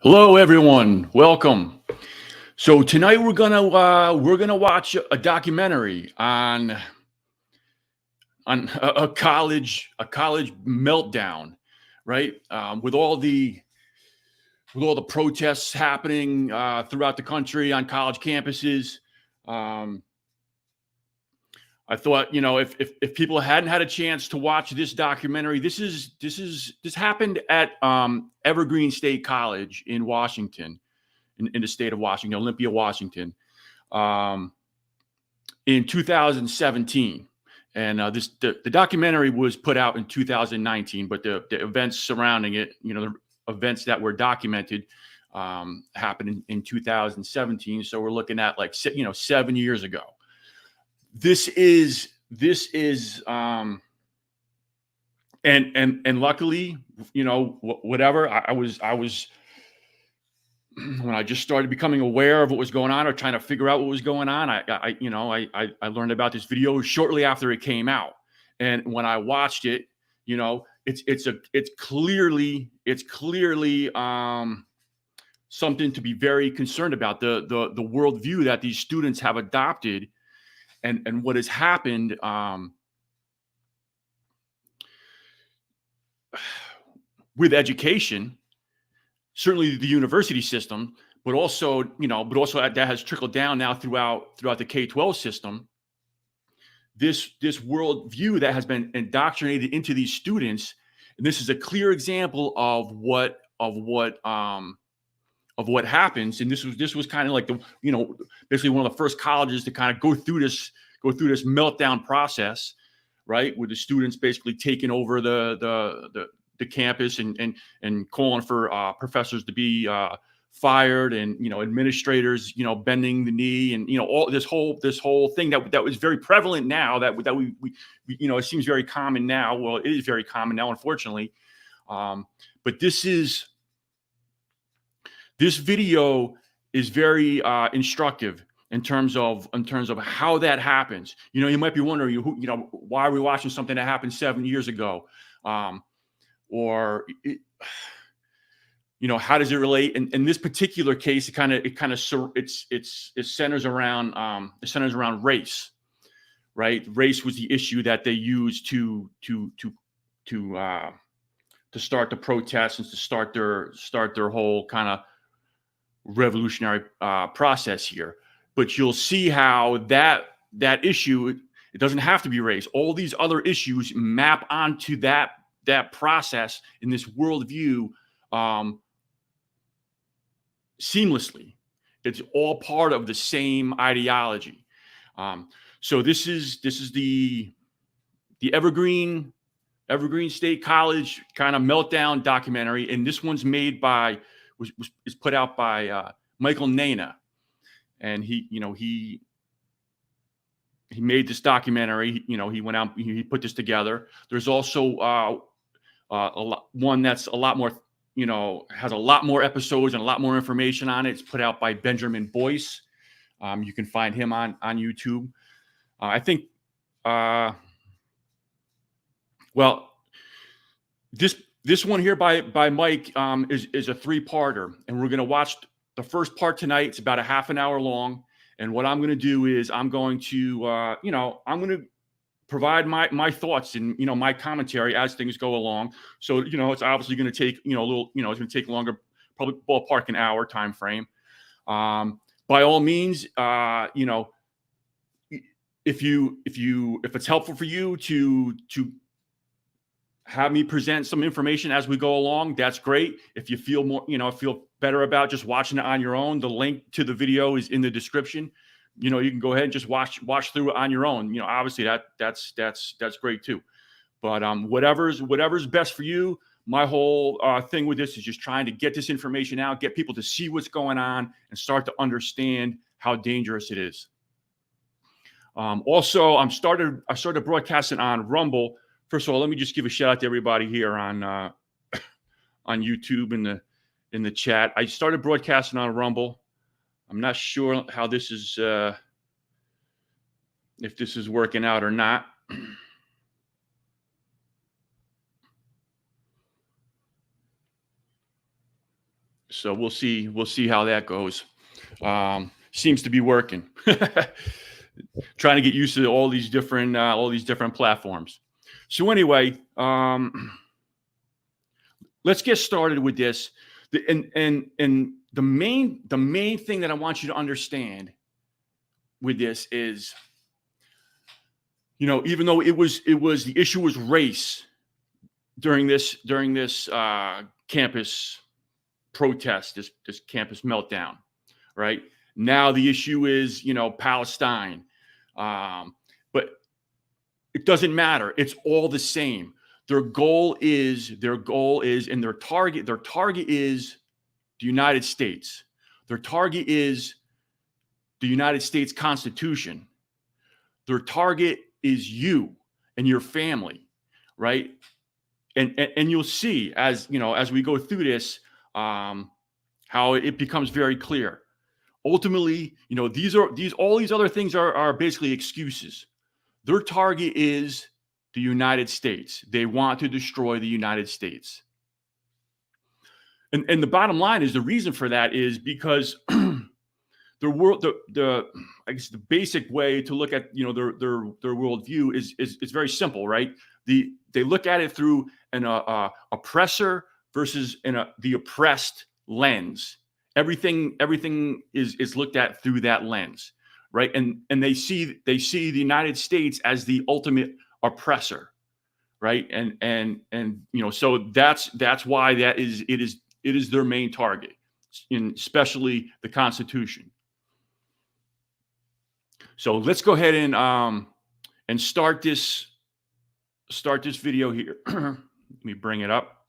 Hello, everyone. Welcome. So tonight we're gonna watch a documentary on a college meltdown, right? With all the protests happening throughout the country on college campuses. Um, I thought, if people hadn't had a chance to watch this documentary, this happened at Evergreen State College in Washington, in the state of Washington, Olympia, Washington, um, in 2017. And the documentary was put out in 2019, but the events surrounding it, the events that were documented, happened in 2017. So we're looking at like 7 years ago. This is and luckily, whatever I was when I just started becoming aware of what was going on or trying to figure out what was going on. I learned about this video shortly after it came out, and when I watched it, it's clearly something to be very concerned about, the worldview that these students have adopted, and what has happened with education, certainly the university system, but also that has trickled down now throughout the K-12 system. This worldview that has been indoctrinated into these students, and this is a clear example of what happens. And this was kind of like basically one of the first colleges to kind of go through this meltdown process, right? With the students basically taking over the campus and calling for professors to be fired, and administrators bending the knee, and all this whole thing that was very prevalent now, that we it seems very common now. Well, it is very common now, unfortunately. But this video is very instructive in terms of how that happens. You might be wondering, why are we watching something that happened 7 years ago? Or how does it relate? In this particular case, it centers around race, right? Race was the issue that they used to start the protests and to start their whole kind of revolutionary process here. But you'll see how that issue, it doesn't have to be race. All these other issues map onto that process in this worldview seamlessly. It's all part of the same ideology. So this is the Evergreen State College kind of meltdown documentary, and this one's is put out by Michael Nana, and he made this documentary. He went out, he put this together. There's also one that's a lot more, has a lot more episodes and a lot more information on it. It's put out by Benjamin Boyce. You can find him on YouTube. I think, well, this one here by Mike is a three-parter, and we're going to watch the first part tonight. It's about a half an hour long, and what I'm going to do is I'm going to provide my thoughts and my commentary as things go along. So it's obviously going to take a little, it's going to take longer, probably ballpark an hour time frame. By all means, if it's helpful for you to have me present some information as we go along, that's great. If you feel feel better about just watching it on your own, the link to the video is in the description. You can go ahead and just watch through it on your own. Obviously that's great too. But whatever's best for you. My whole thing with this is just trying to get this information out, get people to see what's going on, and start to understand how dangerous it is. Also, I started broadcasting on Rumble. First of all, let me just give a shout out to everybody here on YouTube in the chat. I started broadcasting on Rumble. I'm not sure how this is, if this is working out or not. So we'll see how that goes. Seems to be working. Trying to get used to all these different platforms. So anyway, let's get started with this. And the main thing that I want you to understand with this is, even though it was the issue was race during this campus protest, this campus meltdown, right? Now the issue is, Palestine. But it doesn't matter. It's all the same. Their goal is, and their target is the United States. Their target is the United States Constitution. Their target is you and your family, right? And you'll see as we go through this, how it becomes very clear. Ultimately, all these other things are basically excuses. Their target is the United States. They want to destroy the United States. And the bottom line is, the reason for that is because I guess the basic way to look at their worldview is very simple, right? They look at it through an oppressor versus the oppressed lens. Everything is looked at through that lens, right? And they see the United States as the ultimate oppressor, right? And so that's why it is their main target, especially the Constitution. So let's go ahead and start this video here. Let me bring it up.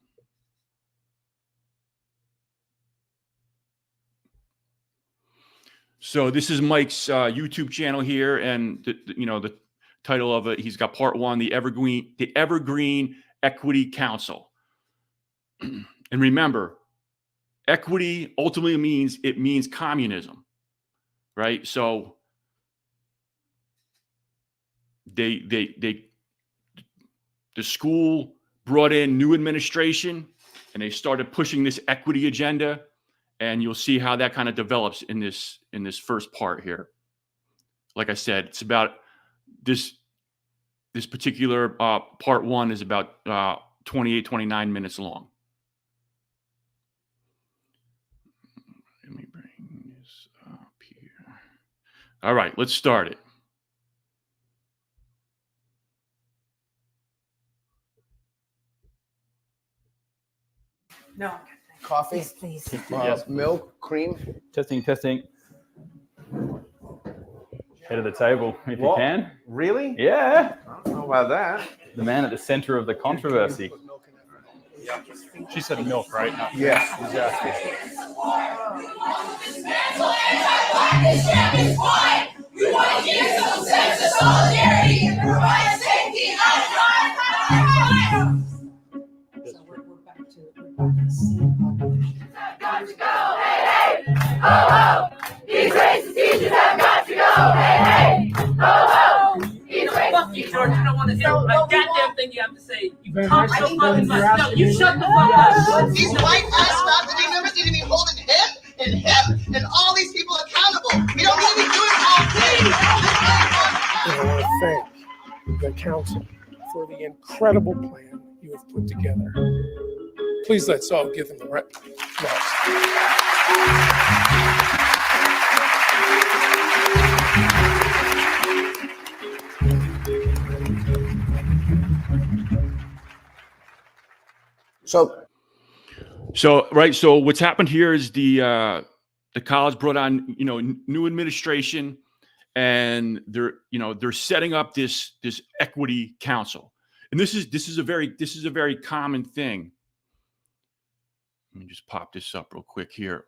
So this is Mike's YouTube channel here, and the title of it, he's got part 1, the Evergreen Equity Council. And remember, equity ultimately means communism, right? So the school brought in new administration, and they started pushing this equity agenda. And you'll see how that kind of develops in this first part here. Like I said, it's about this particular part 1 is about 29 minutes long. Let me bring this up here. All right, let's start it. No. Coffee? Yes, please. Yes. Milk, cream? Testing. Head of the table, if you can. Really? Yeah. I don't know about that. The man at the center of the controversy. She said milk, right? Yes, You want to give some sense of solidarity and provide safety So we're back to C. got to go, hey, hey, ho, ho. These racist teachers have got to go, hey, hey, ho, ho. These Fuck you, George. You don't want to hear a goddamn thing you have to say. You talk so nice. fucking much. No, you shut the fuck up. These white ass faculty members need to be holding him and all these people accountable. We don't need to be doing all things. And I want to thank the council for the incredible plan you have put together. Please let's all give them the right applause. So what's happened here is the college brought on new administration, and they're setting up this equity council, and this is a very common thing. Let me just pop this up real quick here.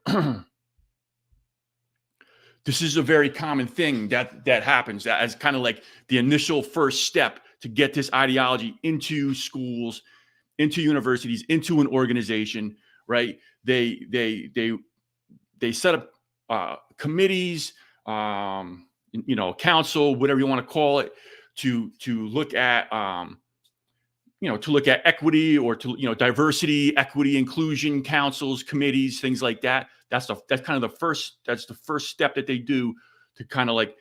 This is a very common thing that happens as kind of like the initial first step to get this ideology into schools, into universities, into an organization, right? They set up committees, council, whatever you want to call it, to look at to look at equity or to, diversity, equity, inclusion councils, committees, things like that. That's kind of the first step that they do to kind of like,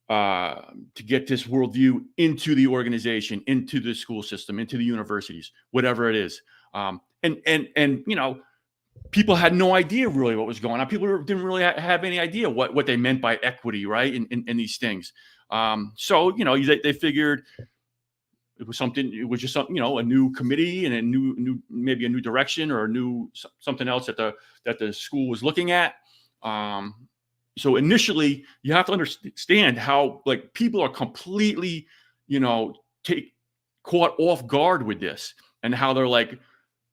to get this worldview into the organization, into the school system, into the universities, whatever it is. And people had no idea really what was going on. People didn't really have any idea what they meant by equity, right? In these things. So, they figured it was just something, a new committee and maybe a new direction or something else that the school was looking at. So initially you have to understand how like people are completely, caught off guard with this, and how they're like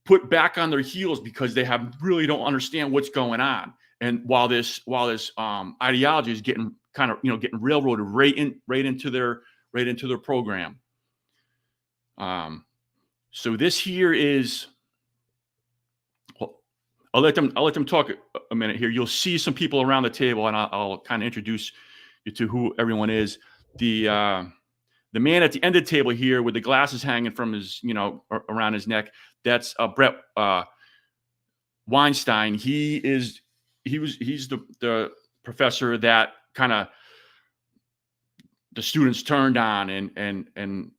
put back on their heels because they really don't understand what's going on. And while this ideology is getting kind of, getting railroaded right into their program. So this here is, well, I'll let them talk a minute here. You'll see some people around the table, and I'll kind of introduce you to who everyone is. The man at the end of the table here with the glasses hanging from his, around his neck, that's Brett Weinstein. He's the professor that kind of the students turned on, and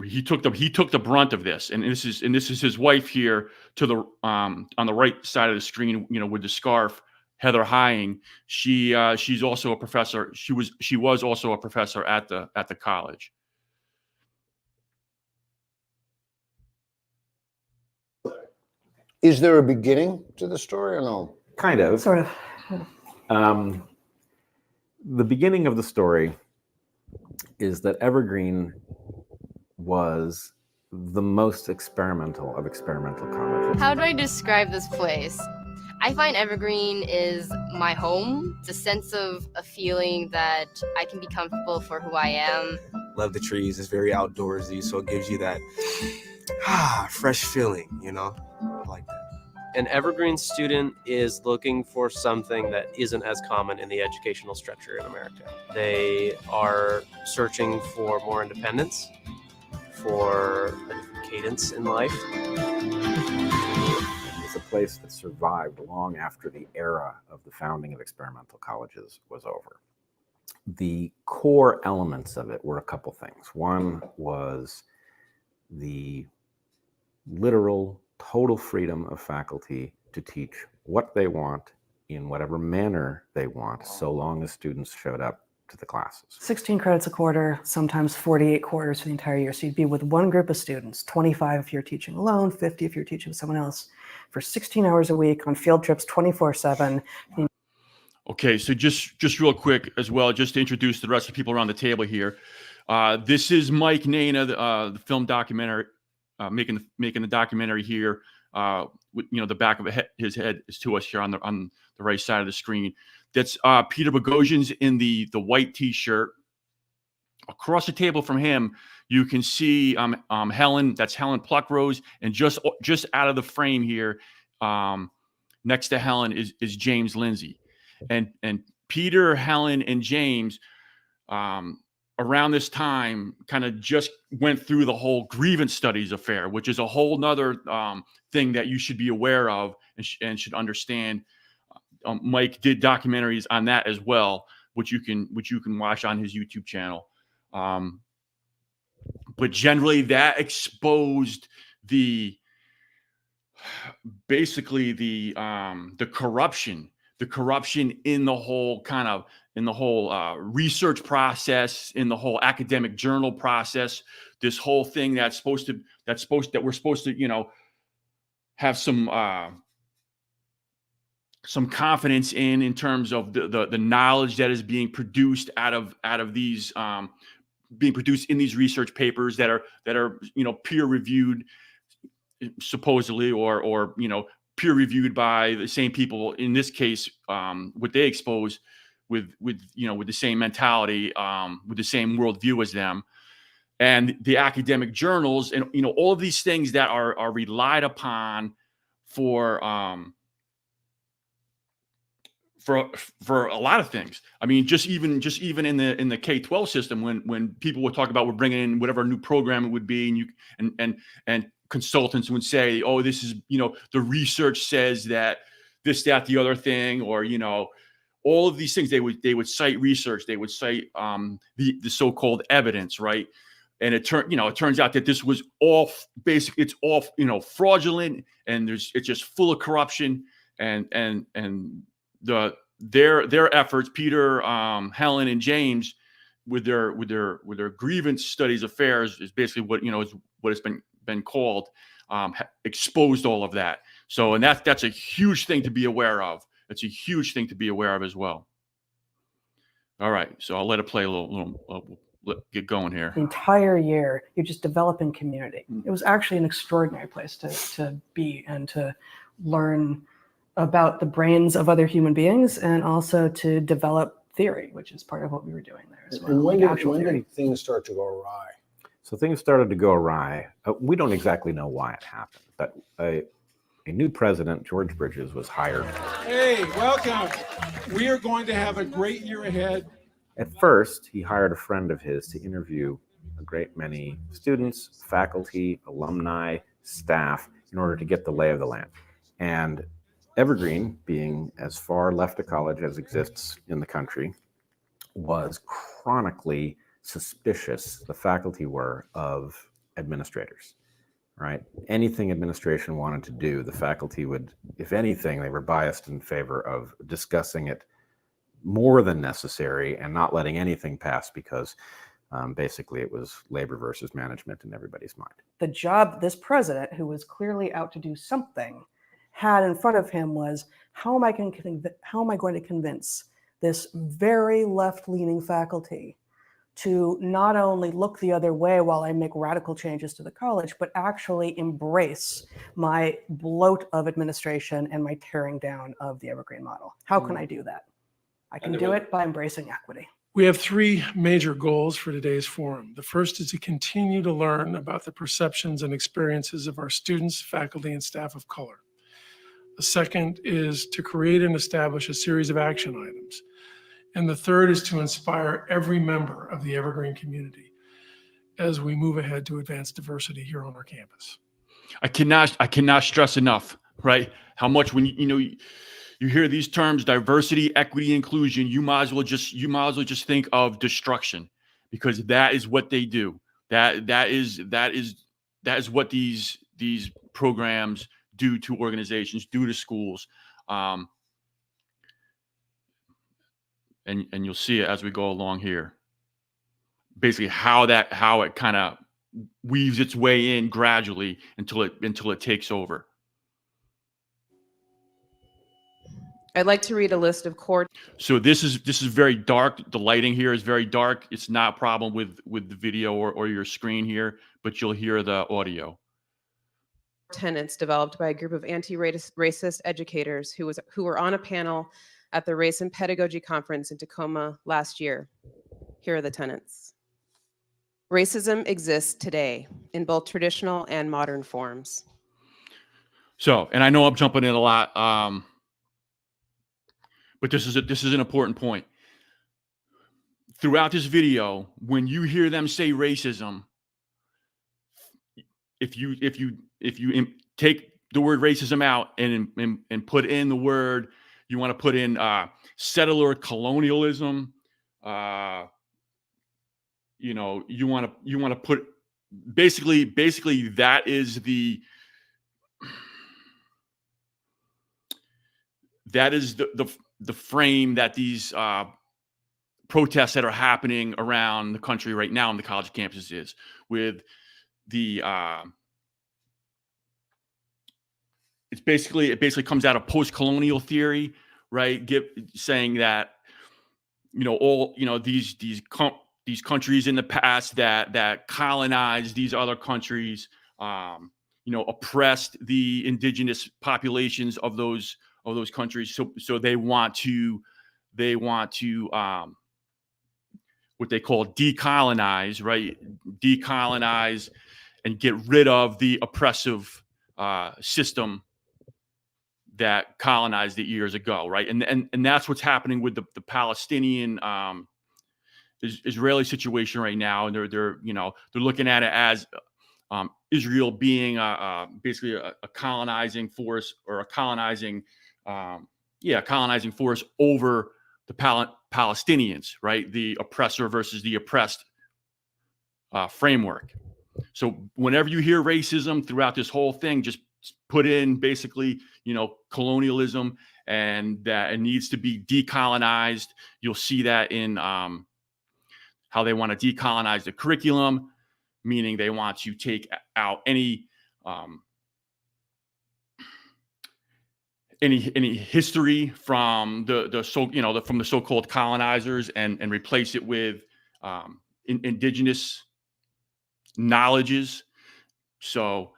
he took the brunt of this. And this is his wife here to the on the right side of the screen, with the scarf, Heather Hying. She's also a professor. She was also a professor at the college. Is there a beginning to the story or no? Kind of. Sort of. The beginning of the story is that Evergreen was the most experimental of experimental colleges. How do I describe this place? I find Evergreen is my home. It's a sense of a feeling that I can be comfortable for who I am. Love the trees. It's very outdoorsy, so it gives you that fresh feeling, I like that. An Evergreen student is looking for something that isn't as common in the educational structure in America. They are searching for more independence, for a different cadence in life. It's a place that survived long after the era of the founding of experimental colleges was over. The core elements of it were a couple things. One was the literal total freedom of faculty to teach what they want in whatever manner they want, so long as students showed up to the classes. 16 credits a quarter, sometimes 48 quarters for the entire year. So you'd be with one group of students, 25 if you're teaching alone, 50 if you're teaching with someone else, for 16 hours a week on field trips 24/7. Okay, so just real quick as well, just to introduce the rest of the people around the table here. This is Mike Nana, the film documentary, making the documentary here. With, the back of his head is to us here on the right side of the screen. That's Peter Boghossian's in the white T-shirt. Across the table from him, you can see Helen. That's Helen Pluckrose, and just out of the frame here, next to Helen is James Lindsay, and Peter, Helen, and James. Around this time, kind of just went through the whole grievance studies affair, which is a whole nother thing that you should be aware of and should understand. Mike did documentaries on that as well, which you can watch on his YouTube channel. But generally, that exposed the corruption in the whole research process, in the whole academic journal process. This whole thing that we're supposed to have some confidence in terms of the knowledge that is being produced out of these being produced in these research papers that are peer reviewed, supposedly, or peer reviewed by the same people. In this case, what they expose with the same mentality, with the same worldview as them, and the academic journals, and all of these things that are relied upon for for a lot of things. I mean, just even in the K-12 system, when people would talk about we're bringing in whatever new program it would be, and and consultants would say, oh, this is, the research says that this, that, the other thing, or all of these things. They would cite research. They would cite the so-called evidence, right? And it turns out that this was all basic. It's all fraudulent, and it's just full of corruption, and their efforts, Peter, Helen, and James, with their grievance studies affairs, is basically what it's been called, exposed all of that. So, and that's a huge thing to be aware of. It's a huge thing to be aware of as well. All right, so I'll let it play a little get going here. The entire year, you're just developing community. It was actually an extraordinary place to be and to learn about the brains of other human beings, and also to develop theory, which is part of what we were doing there as well. And when did things start to go awry? So things started to go awry. We don't exactly know why it happened, but a new president, George Bridges, was hired. Hey, welcome. We are going to have a great year ahead. At first, he hired a friend of his to interview a great many students, faculty, alumni, staff, in order to get the lay of the land. And Evergreen, being as far left of college as exists in the country, was chronically suspicious, the faculty were, of administrators, right? Anything administration wanted to do, the faculty would, if anything, they were biased in favor of discussing it more than necessary and not letting anything pass, because basically it was labor versus management in everybody's mind. The job this president, who was clearly out to do something, had in front of him was, how am I going to convince this very left-leaning faculty to not only look the other way while I make radical changes to the college, but actually embrace my bloat of administration and my tearing down of the Evergreen model? How can I do that? I can do it by embracing equity. We have three major goals for today's forum. The first is to continue to learn about the perceptions and experiences of our students, faculty, and staff of color. The second is to create and establish a series of action items. And the third is to inspire every member of the Evergreen community as we move ahead to advance diversity here on our campus. I cannot stress enough, right? How much when you hear these terms, diversity, equity, inclusion, you might as well just think of destruction, because that is what they do. That is what these programs do to organizations, do to schools. And you'll see it as we go along here. Basically how it kind of weaves its way in gradually until it takes over. I'd like to read a list of core. So this is very dark. The lighting here is very dark. It's not a problem with the video or your screen here, but you'll hear the audio. Tenets developed by a group of anti-racist educators who were on a panel at the Race and Pedagogy Conference in Tacoma last year. Here are the tenets. Racism exists today in both traditional and modern forms. So, and I know I'm jumping in a lot, but this is an important point. Throughout this video, when you hear them say racism, if you take the word racism out and put in the word, you want to put in settler colonialism, you want to put basically that is the frame that these protests that are happening around the country right now on the college campuses is, with the it basically comes out of post-colonial theory, right? Saying that these countries in the past that colonized these other countries, oppressed the indigenous populations of those countries. So they want to what they call decolonize, right? Decolonize and get rid of the oppressive system that colonized it years ago, right? And that's what's happening with the Palestinian Israeli situation right now, and they're looking at it as Israel being basically a colonizing force, or a colonizing force over the Palestinians, right? The oppressor versus the oppressed framework. So whenever you hear racism throughout this whole thing, just put in basically, colonialism, and that it needs to be decolonized. You'll see that in how they want to decolonize the curriculum, meaning they want to take out any history from from the so-called colonizers, and replace it with indigenous knowledges. So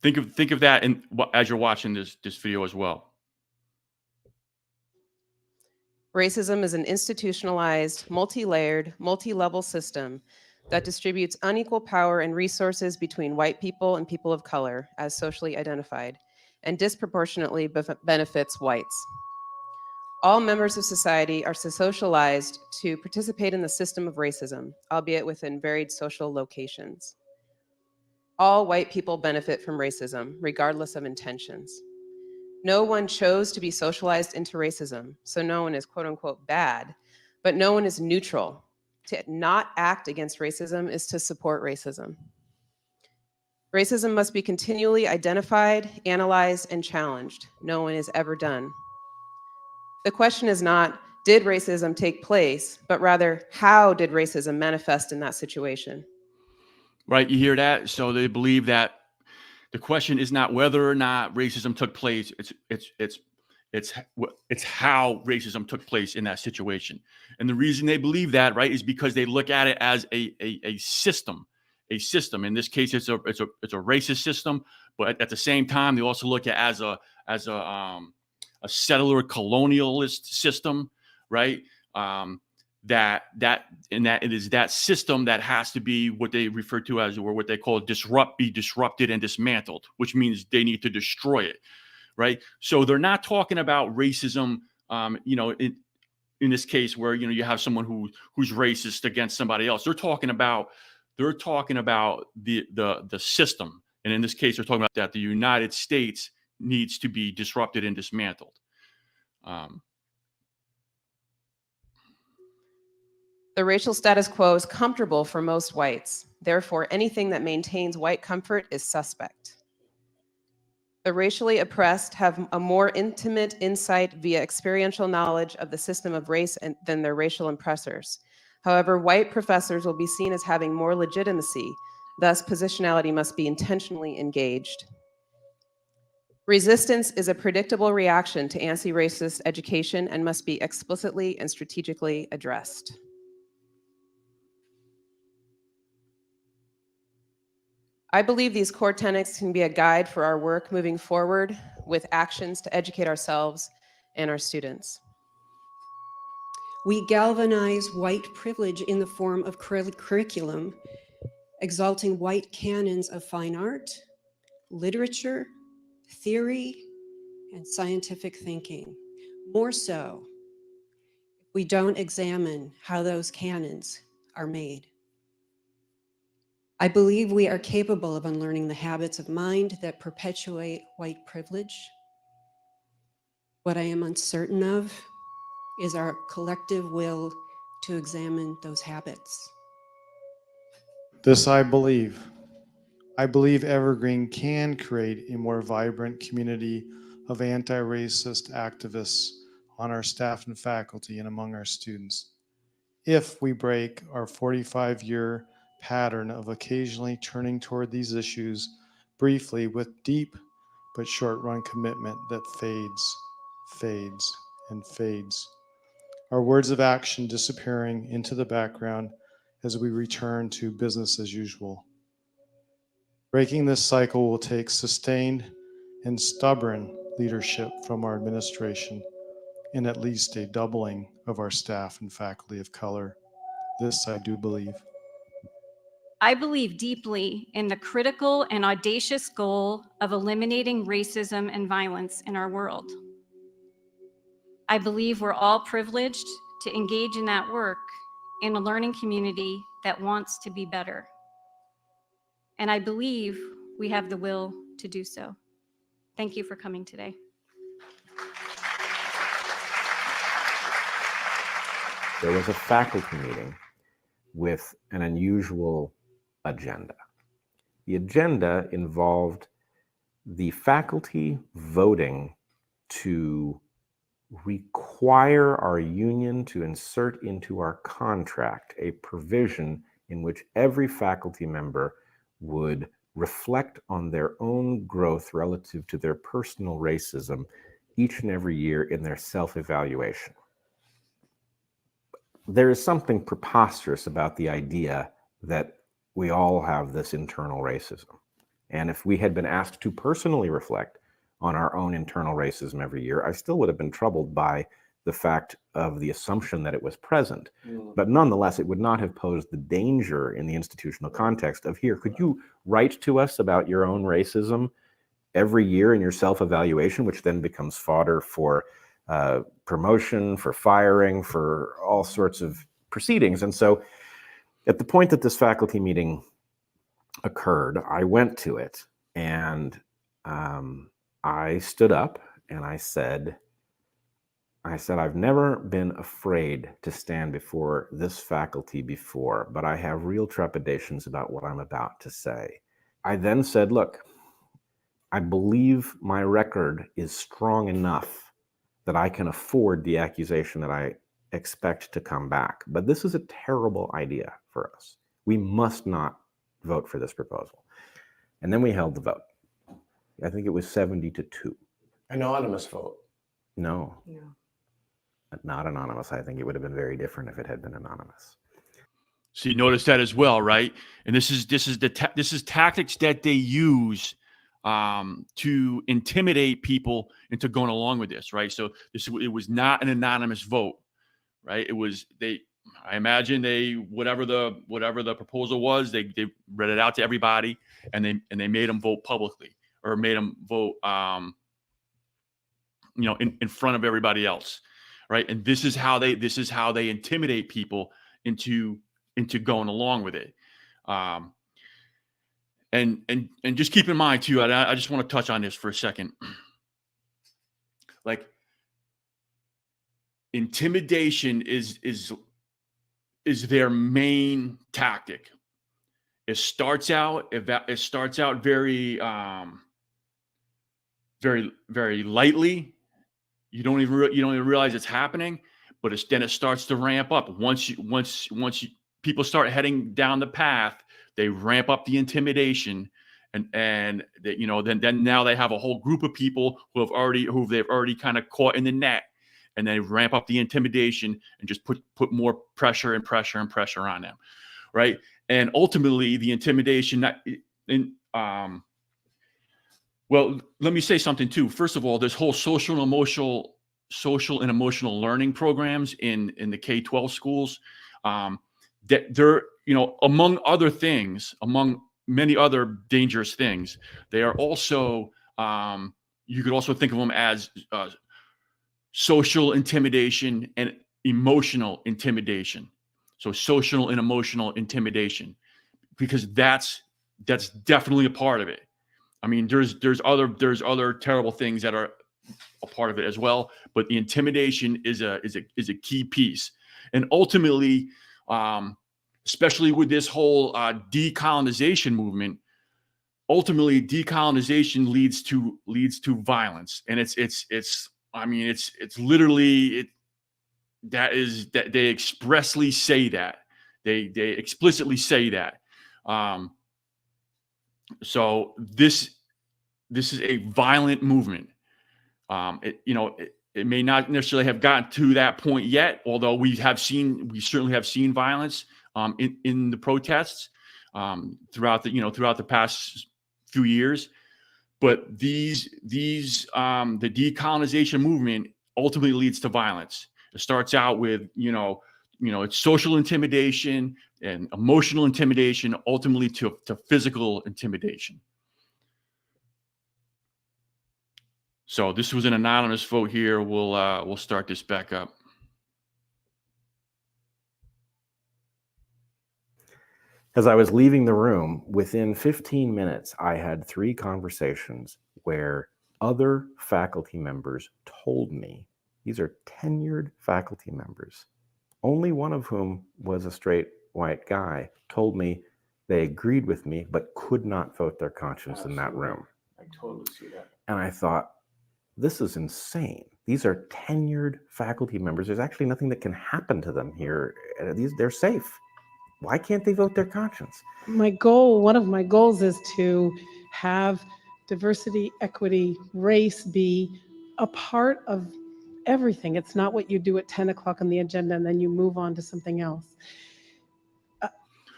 think of that as you're watching this video as well. Racism is an institutionalized, multi-layered, multi-level system that distributes unequal power and resources between white people and people of color as socially identified, and disproportionately benefits whites. All members of society are socialized to participate in the system of racism, albeit within varied social locations. All white people benefit from racism, regardless of intentions. No one chose to be socialized into racism, so no one is quote unquote bad, but no one is neutral. To not act against racism is to support racism. Racism must be continually identified, analyzed, and challenged. No one is ever done. The question is not, did racism take place, but rather, how did racism manifest in that situation? Right, you hear that? So they believe that the question is not whether or not racism took place. It's how racism took place in that situation. And the reason they believe that, right, is because they look at it as a system. A system. In this case, it's a racist system, but at the same time, they also look at it as a settler colonialist system, right? That it is that system that has to be what they refer to as, or what they call be disrupted and dismantled, which means they need to destroy it, right? So they're not talking about racism, in this case where you have someone who's racist against somebody else. They're talking about the system, and in this case, they're talking about that the United States needs to be disrupted and dismantled. The racial status quo is comfortable for most whites. Therefore, anything that maintains white comfort is suspect. The racially oppressed have a more intimate insight via experiential knowledge of the system of race than their racial oppressors. However, white professors will be seen as having more legitimacy. Thus, positionality must be intentionally engaged. Resistance is a predictable reaction to anti-racist education and must be explicitly and strategically addressed. I believe these core tenets can be a guide for our work moving forward with actions to educate ourselves and our students. We galvanize white privilege in the form of curriculum, exalting white canons of fine art, literature, theory, and scientific thinking. More so, we don't examine how those canons are made. I believe we are capable of unlearning the habits of mind that perpetuate white privilege. What I am uncertain of is our collective will to examine those habits. This I believe. I believe Evergreen can create a more vibrant community of anti-racist activists on our staff and faculty and among our students, if we break our 45-year pattern of occasionally turning toward these issues briefly with deep but short-run commitment that fades, and fades. Our words of action disappearing into the background as we return to business as usual. Breaking this cycle will take sustained and stubborn leadership from our administration and at least a doubling of our staff and faculty of color. This I do believe. I believe deeply in the critical and audacious goal of eliminating racism and violence in our world. I believe we're all privileged to engage in that work in a learning community that wants to be better. And I believe we have the will to do so. Thank you for coming today. There was a faculty meeting with an unusual agenda. The agenda involved the faculty voting to require our union to insert into our contract a provision in which every faculty member would reflect on their own growth relative to their personal racism each and every year in their self-evaluation. There is something preposterous about the idea that we all have this internal racism. And if we had been asked to personally reflect on our own internal racism every year, I still would have been troubled by the fact of the assumption that it was present. But nonetheless, it would not have posed the danger in the institutional context of, here, could you write to us about your own racism every year in your self-evaluation, which then becomes fodder for promotion, for firing, for all sorts of proceedings. And so at the point that this faculty meeting occurred, I went to it and I stood up and I said, I've never been afraid to stand before this faculty before, but I have real trepidations about what I'm about to say. I then said, look, I believe my record is strong enough that I can afford the accusation that I expect to come back. But this is a terrible idea for us. We must not vote for this proposal. And then we held the vote. I think it was 70-2. Anonymous vote. No. Not anonymous. I think it would have been very different if it had been anonymous. So you notice that as well, right? And this is tactics that they use to intimidate people into going along with this, right? So it was not an anonymous vote, right? It was I imagine whatever the proposal was, they read it out to everybody, and they made them vote publicly, or made them vote in front of everybody else, right? And this is how they intimidate people into going along with it. And just keep in mind too, I just want to touch on this for a second. Like, intimidation is their main tactic. It starts out very very lightly. You don't even realize it's happening, but then it starts to ramp up. Once people start heading down the path, they ramp up the intimidation, and then now they have a whole group of people who they've already kind of caught in the net, and they ramp up the intimidation and just put more pressure on them, right? And ultimately, the intimidation well, let me say something too. First of all, this whole social and emotional learning programs in the K-12 schools, that they're, among other things, among many other dangerous things, they are also, you could also think of them as social intimidation and emotional intimidation. So social and emotional intimidation, because that's definitely a part of it. I mean, there's other terrible things that are a part of it as well, but the intimidation is a key piece. And ultimately, especially with this whole decolonization movement, ultimately decolonization leads to violence, and it's literally that they expressly say that they explicitly say that. So this is a violent movement. It may not necessarily have gotten to that point yet, although we certainly have seen violence in the protests throughout the past few years. But the decolonization movement ultimately leads to violence. It starts out with it's social intimidation and emotional intimidation, ultimately to physical intimidation. So this was an anonymous vote here. We'll start this back up. As I was leaving the room, within 15 minutes, I had 3 conversations where other faculty members told me, these are tenured faculty members, only one of whom was a straight white guy, told me they agreed with me but could not vote their conscience in that room. I totally see that. And I thought, this is insane. These are tenured faculty members. There's actually nothing that can happen to them here. They're safe. Why can't they vote their conscience? One of my goals is to have diversity, equity, race be a part of everything. It's not what you do at 10 o'clock on the agenda and then you move on to something else.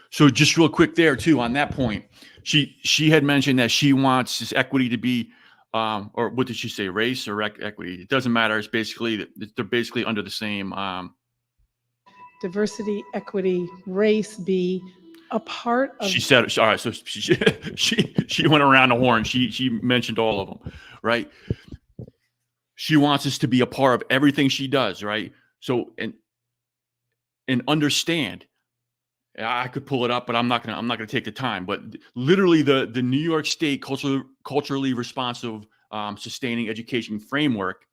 So just real quick there too, on that point, she had mentioned that she wants this equity to be, or what did she say, race or equity? It doesn't matter. It's basically, they're basically under the same. Diversity, equity, race be a part of. She said, all right, so she went around the horn. She mentioned all of them, right? She wants us to be a part of everything she does, right? So, and understand, I could pull it up, but I'm not gonna take the time. But literally, the New York State culturally responsive sustaining education framework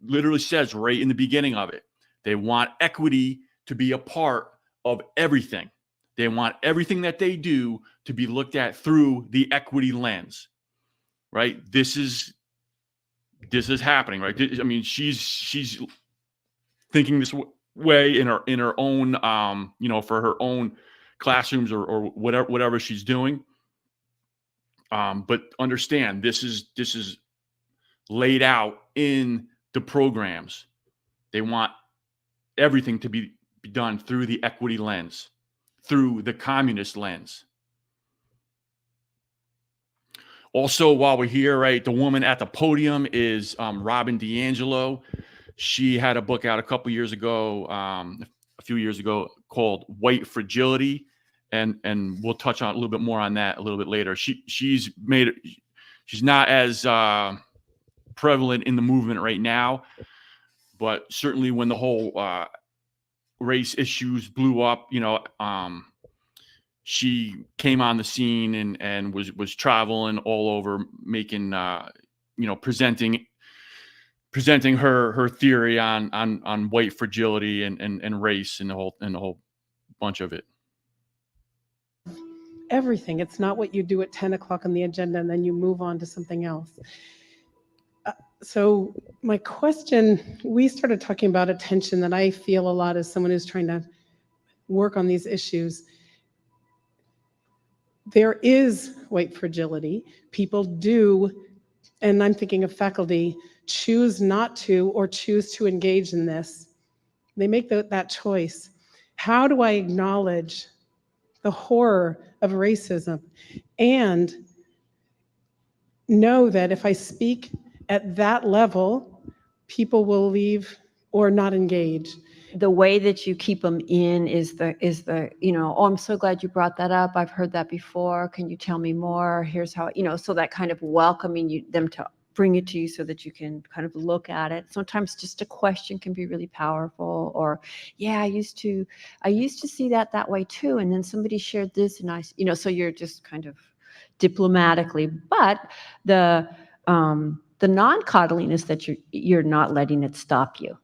literally says right in the beginning of it, they want equity to be a part of everything. They want everything that they do to be looked at through the equity lens, right? This is happening, right? I mean, she's thinking this way in her own, for her own classrooms or whatever she's doing. But understand, this is laid out in the programs. They want everything to be done through the equity lens, through the communist lens. Also, while we're here, right, the woman at the podium is Robin DiAngelo. She had a book out a few years ago, called White Fragility, and we'll touch on a little bit more on that a little bit later. She's not as prevalent in the movement right now, but certainly when the whole race issues blew up, she came on the scene and was traveling all over, making presenting her theory on white fragility and race and the whole bunch of it. Everything. It's not what you do at 10 o'clock on the agenda and then you move on to something else. So my question, we started talking about attention that I feel a lot as someone who's trying to work on these issues. There is white fragility. People do, and I'm thinking of faculty, choose not to or choose to engage in this. They make that choice. How do I acknowledge the horror of racism and know that if I speak at that level, people will leave or not engage? The way that you keep them in is the, oh, I'm so glad you brought that up. I've heard that before. Can you tell me more? Here's how, so that kind of welcoming them to bring it to you so that you can kind of look at it. Sometimes just a question can be really powerful, or, yeah, I used to see that way too. And then somebody shared this and so you're just kind of diplomatically, but the non-coddling is that you're not letting it stop you.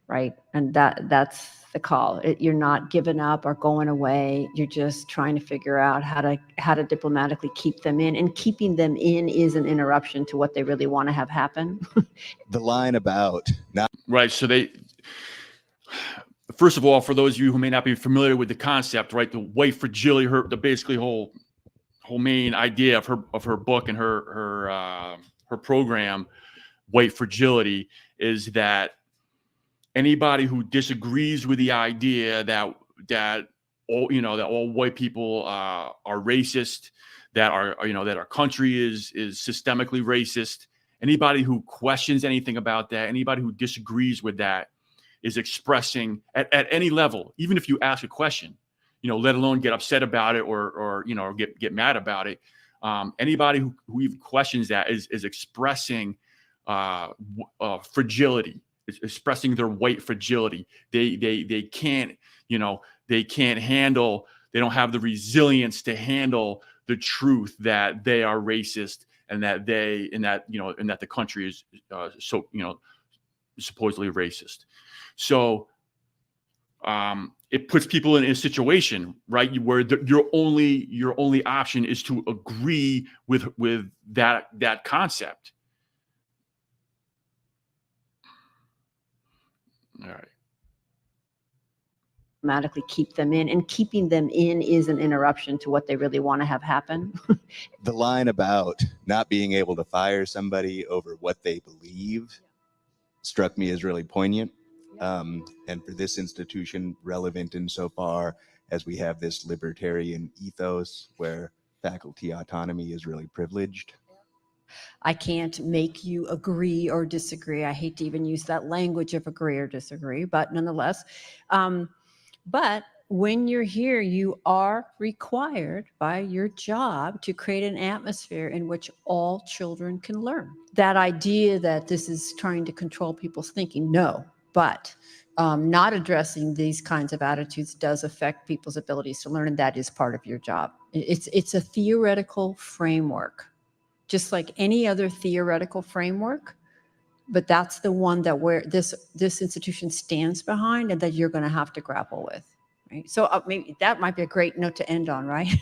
Right. And that's the call. You're not giving up or going away. You're just trying to figure out how to diplomatically keep them in, and keeping them in is an interruption to what they really want to have happen. The line about now. Right. So first of all, for those of you who may not be familiar with the concept, right, the white fragility, the basically whole main idea of her book and her program, White Fragility, is that anybody who disagrees with the idea that all white people are racist, that our country is systemically racist, anybody who questions anything about that, anybody who disagrees with that is expressing at any level, even if you ask a question, let alone get upset about it or get mad about it. Anybody who even questions that is expressing fragility, is expressing their white fragility. They can't, they can't handle, they don't have the resilience to handle the truth that they are racist and that the country is supposedly racist. So it puts people in a situation, right, where your only option is to agree with that concept. All right. Automatically keep them in, and keeping them in is an interruption to what they really want to have happen. The line about not being able to fire somebody over what they believe struck me as really poignant. And for this institution, relevant insofar as we have this libertarian ethos where faculty autonomy is really privileged. I can't make you agree or disagree. I hate to even use that language of agree or disagree, but nonetheless. But when you're here, you are required by your job to create an atmosphere in which all children can learn. That idea that this is trying to control people's thinking, no, but not addressing these kinds of attitudes does affect people's abilities to learn, and that is part of your job. It's a theoretical framework, just like any other theoretical framework, but that's the one that where this institution stands behind and that you're going to have to grapple with. Right. So maybe that might be a great note to end on, right?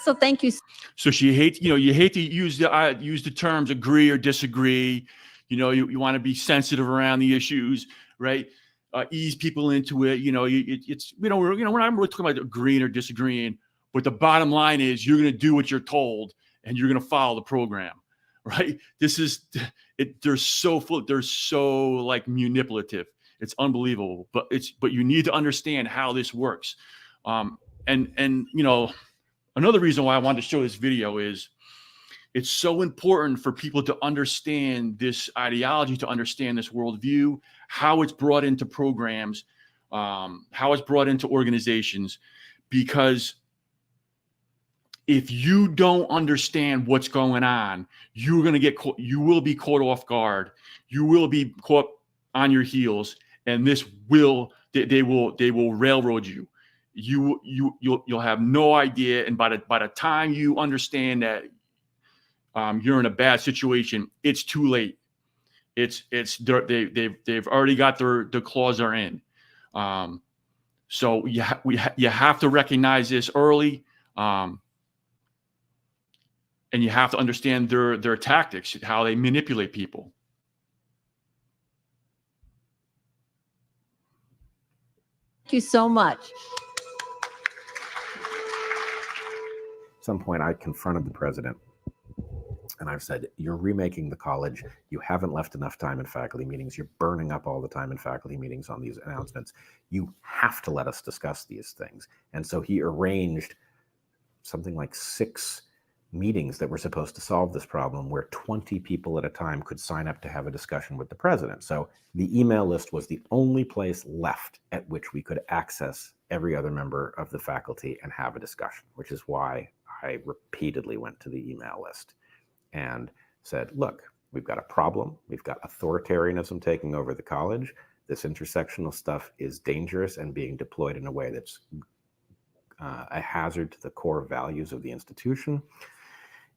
So thank you. So you hate to use the terms agree or disagree. You want to be sensitive around the issues, right? Ease people into it. We're not really talking about agreeing or disagreeing, but the bottom line is you're going to do what you're told and you're going to follow the program, right? This is it. They're so like manipulative. It's unbelievable, but you need to understand how this works. And another reason why I wanted to show this video is it's so important for people to understand this ideology, to understand this worldview, how it's brought into programs, how it's brought into organizations, because if you don't understand what's going on, you're going to get caught, you will be caught off guard. You will be caught on your heels, and they will railroad you. You'll have no idea, and by the time you understand that you're in a bad situation, it's too late. They've already got their claws are in. So you have to recognize this early. And you have to understand their tactics, how they manipulate people. Thank you so much. At some point, I confronted the president, and I've said, you're remaking the college. You haven't left enough time in faculty meetings. You're burning up all the time in faculty meetings on these announcements. You have to let us discuss these things. And so he arranged something like 6 meetings that were supposed to solve this problem, where 20 people at a time could sign up to have a discussion with the president. So the email list was the only place left at which we could access every other member of the faculty and have a discussion, which is why I repeatedly went to the email list and said, look, we've got a problem. We've got authoritarianism taking over the college. This intersectional stuff is dangerous and being deployed in a way that's a hazard to the core values of the institution.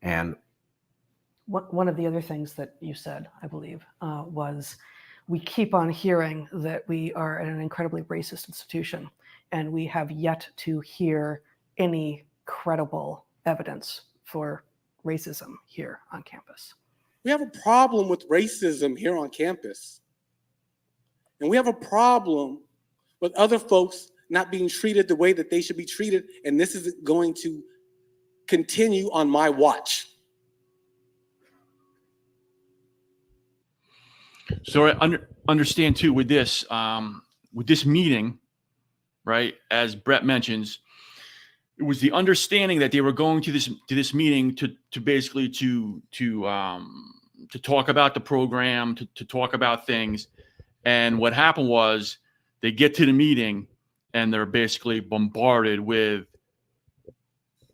And one of the other things that you said, I believe, was we keep on hearing that we are an incredibly racist institution, and we have yet to hear any credible evidence for racism here on campus. We have a problem with racism here on campus. And we have a problem with other folks not being treated the way that they should be treated, and this is going to continue on my watch. So I understand too with this meeting, right? As Brett mentions, it was the understanding that they were going to this meeting to basically to talk about the program, to talk about things, And what happened was they get to the meeting and they're basically bombarded with,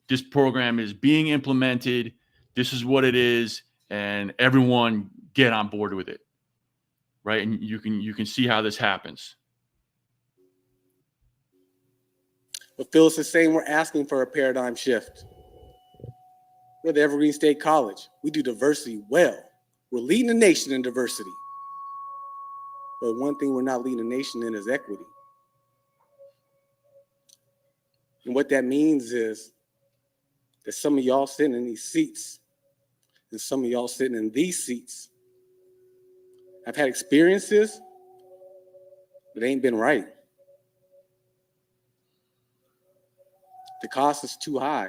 this program is being implemented, this is what it is, and everyone get on board with it, right? And you can see how this happens. But Phyllis is saying we're asking for a paradigm shift. We're the Evergreen State College. We do diversity well. We're leading the nation in diversity. But one thing we're not leading the nation in is equity. And what that means is that some of y'all sitting in these seats and some of y'all sitting in these seats have had experiences that ain't been right. The cost is too high.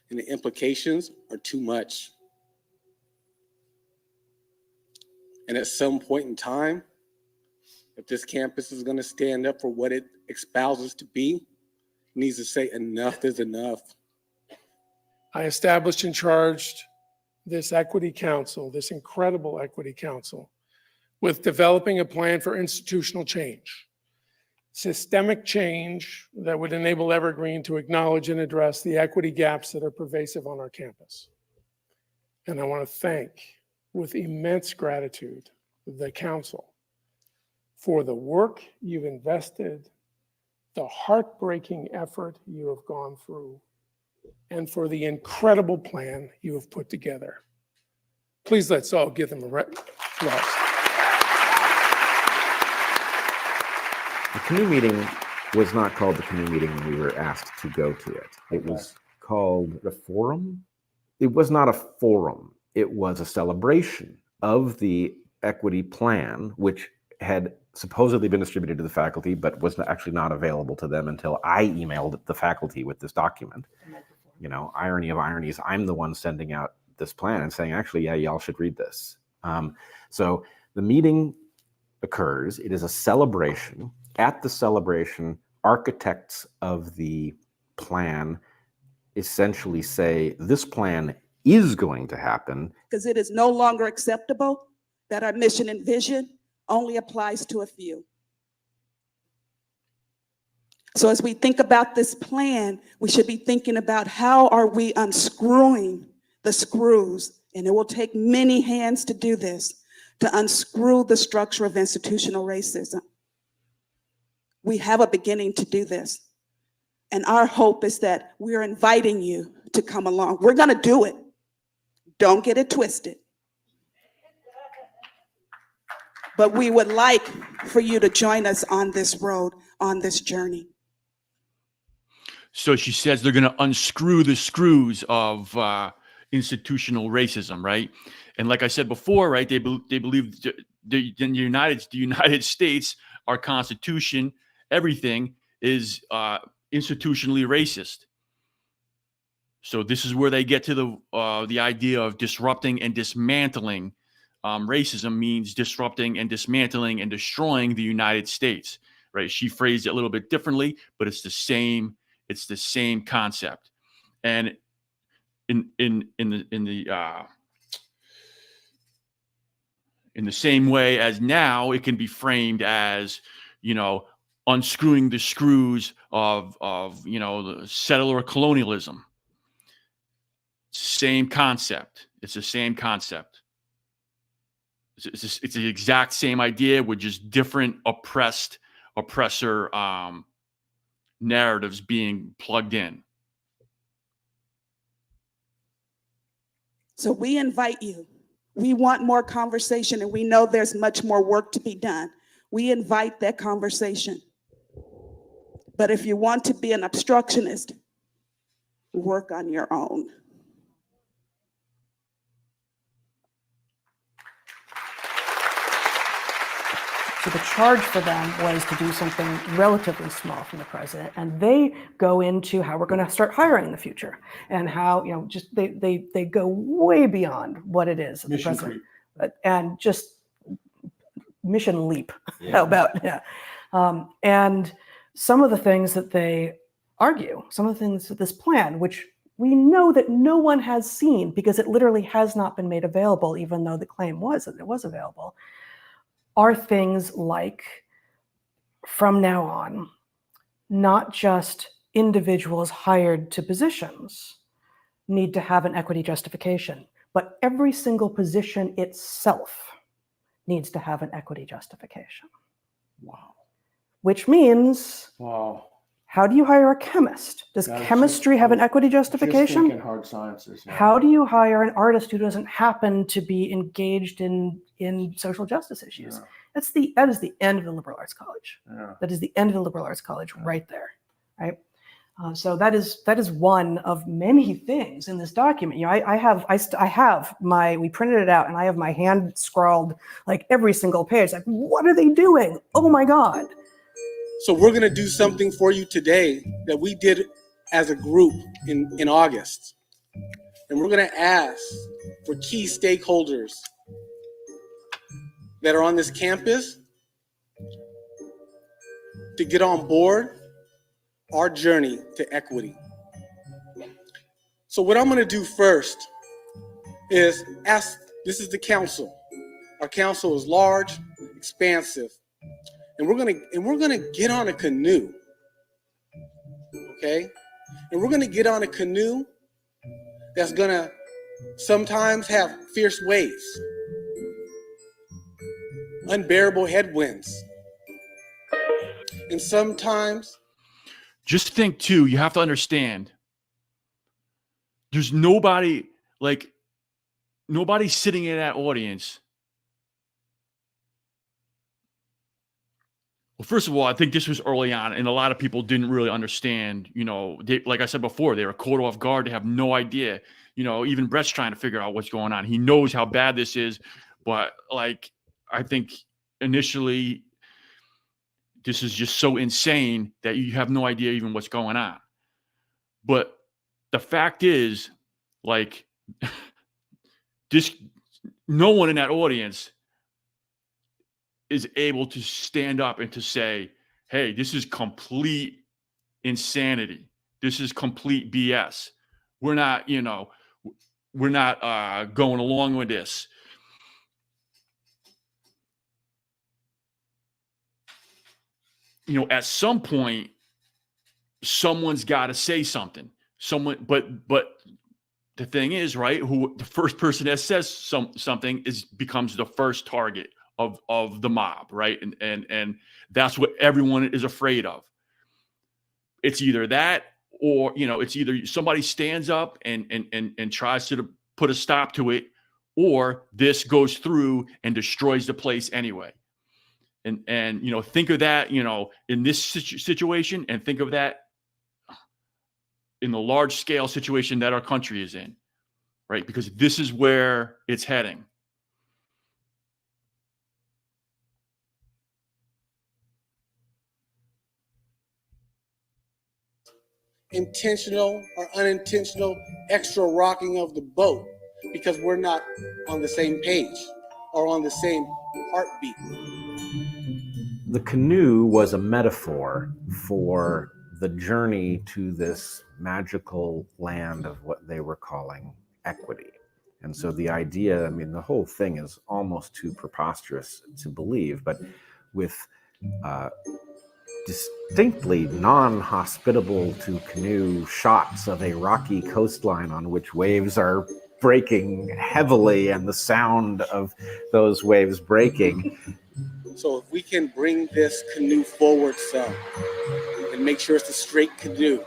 And the implications are too much. And at some point in time, if this campus is going to stand up for what it espouses to be, it needs to say enough is enough. I established and charged this equity council, this incredible equity council, with developing a plan for institutional change. Systemic change that would enable Evergreen to acknowledge and address the equity gaps that are pervasive on our campus. And I want to thank, with immense gratitude, the council for the work you've invested, the heartbreaking effort you have gone through, and for the incredible plan you have put together. Please let's all give them a applause. The canoe meeting was not called the canoe meeting when we were asked to go to it. It was called the forum. It was not a forum. It was a celebration of the equity plan, which had supposedly been distributed to the faculty, but was actually not available to them until I emailed the faculty with this document. You know, irony of ironies, I'm the one sending out this plan and saying, actually, yeah, y'all should read this. So the meeting occurs. It is a celebration. At the celebration, architects of the plan essentially say, this plan is going to happen. Because it is no longer acceptable that our mission and vision only applies to a few. So as we think about this plan, we should be thinking about how are we unscrewing the screws, and it will take many hands to do this, to unscrew the structure of institutional racism. We have a beginning to do this. And our hope is that we're inviting you to come along. We're going to do it. Don't get it twisted. But we would like for you to join us on this road, on this journey. So she says they're going to unscrew the screws of institutional racism, right? And like I said before, right, they believe the United States, our Constitution, everything is institutionally racist. So this is where they get to the idea of disrupting and dismantling. Racism means disrupting and dismantling and destroying the United States, right? She phrased it a little bit differently, but it's the same. It's the same concept. And in the same way as now, it can be framed as, you know, unscrewing the screws of you know, the settler colonialism. Same concept. It's the same concept. It's the exact same idea with just different oppressor narratives being plugged in. So we invite you. We want more conversation, and we know there's much more work to be done. We invite that conversation. But if you want to be an obstructionist, work on your own. So the charge for them was to do something relatively small from the president, and they go into how we're going to start hiring in the future, and how, you know, just they go way beyond what it is. Mission the president, and just mission leap. Yeah. How about and some of the things that they argue, some of the things with this plan, which we know that no one has seen because it literally has not been made available, even though the claim was that it was available. are things like, from now on, not just individuals hired to positions need to have an equity justification, but every single position itself needs to have an equity justification. Wow. Which means, Wow. how do you hire a chemist? Does Yeah, chemistry have an equity Just justification? thinking hard sciences. Yeah. How do you hire an artist who doesn't happen to be engaged in social justice issues? Yeah. That is the end of the liberal arts college. Yeah. That is the end of the liberal arts college right there, right? So that is one of many things in this document. You know, I have my, we printed it out and I have my hand scrawled like every single page. Like, what are they doing? Oh my God. So we're gonna do something for you today that we did as a group in August. And we're gonna ask for key stakeholders that are on this campus to get on board our journey to equity. So what I'm gonna do first is ask, this is the council. Our council is large, expansive, and we're gonna get on a canoe, okay? And we're gonna get on a canoe that's gonna sometimes have fierce waves, unbearable headwinds, and sometimes. Just think too, you have to understand, there's nobody sitting in that audience. Well, first of all, I think this was early on, and a lot of people didn't really understand, you know, like I said before, they were caught off guard. They have no idea, you know, even Brett's trying to figure out what's going on. He knows how bad this is, but like, I think initially, this is just so insane that you have no idea even what's going on. But the fact is, like, no one in that audience is able to stand up and to say, hey, this is complete insanity. This is complete BS. We're not, you know, we're not going along with this. You know, at some point, someone's got to say something. But the thing is, right? Who the first person that says something becomes the first target of the mob, right? And that's what everyone is afraid of. It's either that, or you know, it's either somebody stands up and tries to put a stop to it, or this goes through and destroys the place anyway. And you know, think of that, you know, in this situation, and think of that in the large scale situation that our country is in, right? Because this is where it's heading. Intentional or unintentional extra rocking of the boat because we're not on the same page or on the same heartbeat. The canoe was a metaphor for the journey to this magical land of what they were calling equity. And so the idea, I mean, the whole thing is almost too preposterous to believe, but with distinctly non-hospitable to canoe shots of a rocky coastline on which waves are breaking heavily and the sound of those waves breaking. So if we can bring this canoe forward some and make sure it's a straight canoe.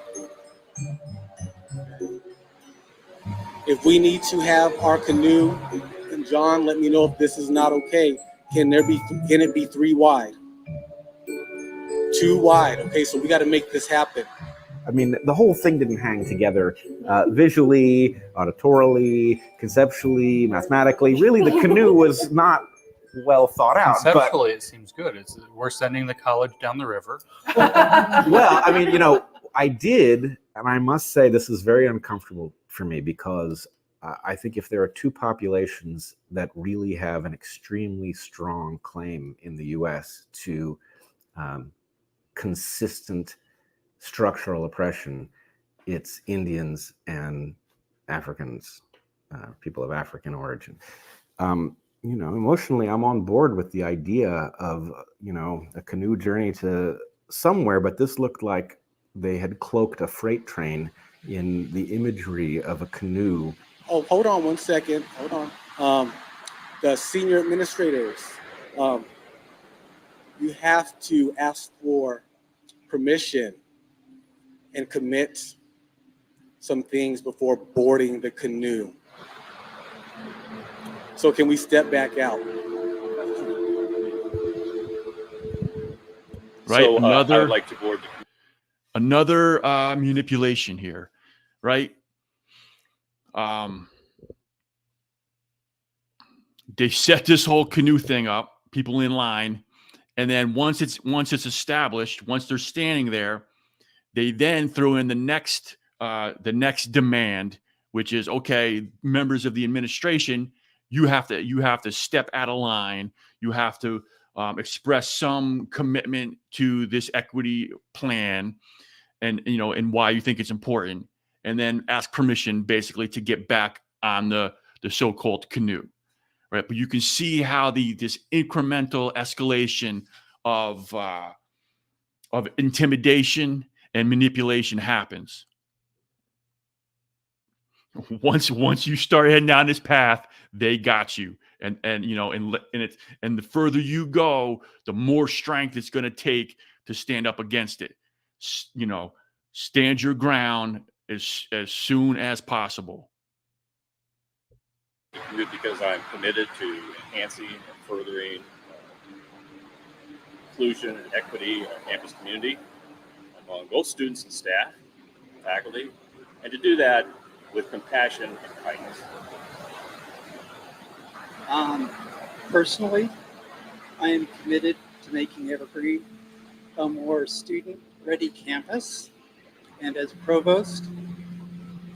If we need to have our canoe, and John, let me know if this is not okay. Can it be 3 wide? 2 wide. Okay, so we got to make this happen. I mean, the whole thing didn't hang together visually, auditorily, conceptually, mathematically. Really, the canoe was not well thought out. Conceptually, it seems good. We're sending the college down the river. Well, I mean, you know, I did, and I must say this is very uncomfortable for me because I think if there are two populations that really have an extremely strong claim in the U.S. to consistent structural oppression, it's Indians and Africans, people of African origin. you know, emotionally, I'm on board with the idea of, you know, a canoe journey to somewhere, but this looked like they had cloaked a freight train in the imagery of a canoe. Oh, hold on one second. Hold on. The senior administrators, you have to ask for permission and commit some things before boarding the canoe. So can we step back out? Right. So I Another would like to board the another manipulation here, right? They set this whole canoe thing up, people in line, and then once it's established, once they're standing there, they then throw in the next demand, which is, okay, members of the administration, you have to step out of line, you have to express some commitment to this equity plan, and you know, and why you think it's important, and then ask permission basically to get back on the so-called canoe, right? But you can see how this incremental escalation of intimidation and manipulation happens. Once you start heading down this path, they got you, and you know, and the further you go, the more strength it's going to take to stand up against it. You know, stand your ground as soon as possible. canoe because I'm committed to enhancing and furthering inclusion and equity in our campus community among both students and staff, faculty, and to do that with compassion and kindness. Personally, I am committed to making Evergreen a more student-ready campus. And as provost,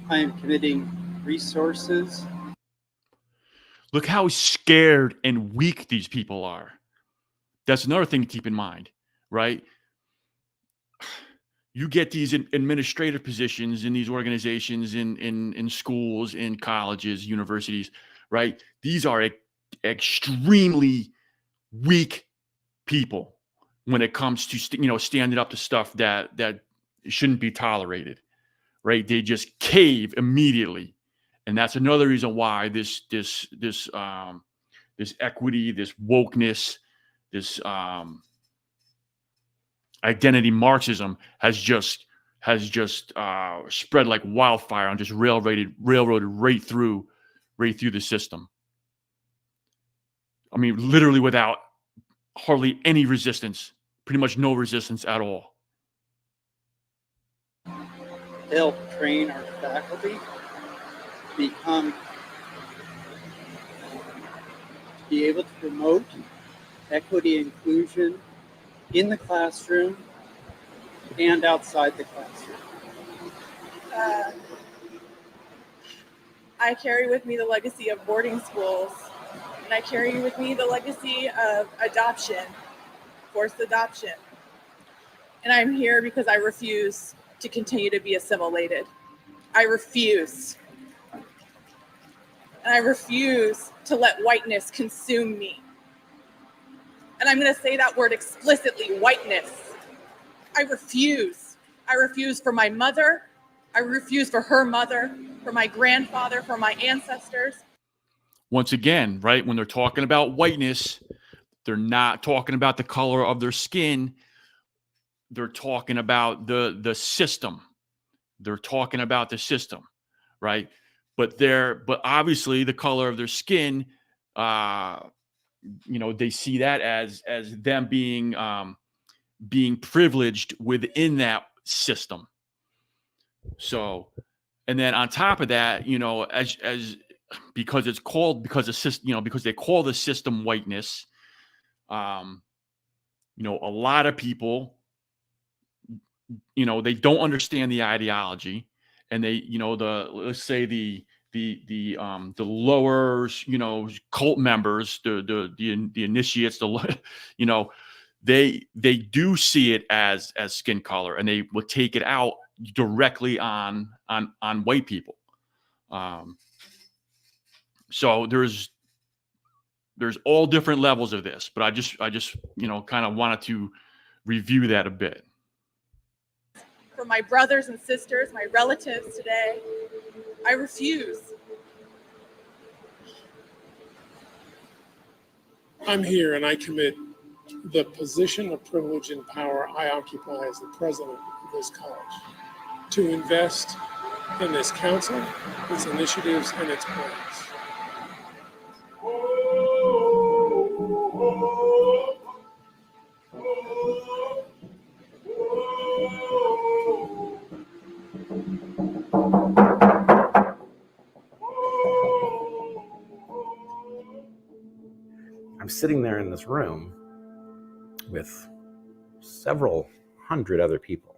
I am committing resources. Look how scared and weak these people are. That's another thing to keep in mind, right? You get these administrative positions in these organizations, in schools, in colleges, universities, right? These are extremely weak people when it comes to standing up to stuff that shouldn't be tolerated, right? They just cave immediately, and that's another reason why this equity, this wokeness, this identity Marxism has just spread like wildfire and just railroaded right through the system. I mean, literally without hardly any resistance, pretty much no resistance at all. Help train our faculty be able to promote equity and inclusion in the classroom and outside the classroom. I carry with me the legacy of boarding schools, and I carry with me the legacy of adoption, forced adoption. And I'm here because I refuse to continue to be assimilated. I refuse. And I refuse to let whiteness consume me. And I'm going to say that word explicitly, whiteness. I refuse. I refuse for my mother. I refuse for her mother, for my grandfather, for my ancestors. Once again, right, when they're talking about whiteness, they're not talking about the color of their skin. They're talking about the system. They're talking about the system, right? But obviously the color of their skin, they see that as them being privileged within that system. So, and then on top of that, because they call the system whiteness, a lot of people, they don't understand the ideology, and they, let's say the lower, cult members, the initiates, they do see it as skin color, and they will take it out directly on white people. So there's there's all different levels of this, but I just kind of wanted to review that a bit. For my brothers and sisters, my relatives today, I refuse. I'm here and I commit the position of privilege and power I occupy as the president of this college to invest in this council, its initiatives, and its plans. I'm sitting there in this room with several hundred other people,